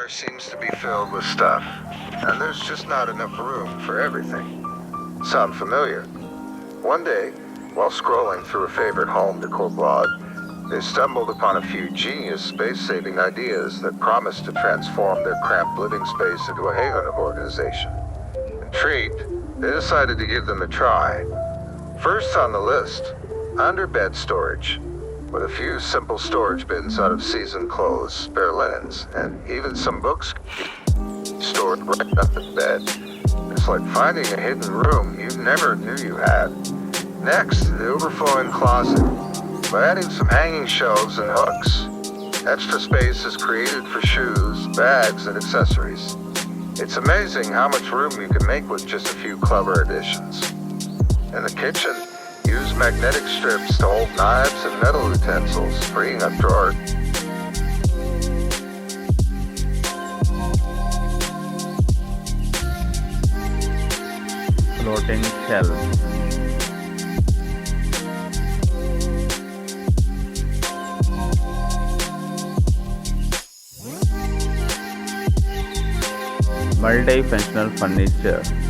drawer seems to be filled with stuff, and there's just not enough room for everything. Sound familiar? One day, while scrolling through a favorite home decor blog, they stumbled upon a few genius space-saving ideas that promised to transform their cramped living space into a haven of organization. Intrigued, they decided to give them a try. First on the list, under-bed storage, with a few simple storage bins out of seasoned clothes, spare linens, and even some books stored right up the bed. It's like finding a hidden room you never knew you had. Next, the overflowing closet. By adding some hanging shelves and hooks, extra space is created for shoes, bags, and accessories. It's amazing how much room you can make with just a few clever additions. In the kitchen, use magnetic strips to hold knives and metal utensils, freeing up drawers. Floating shelves. Multi-functional furniture.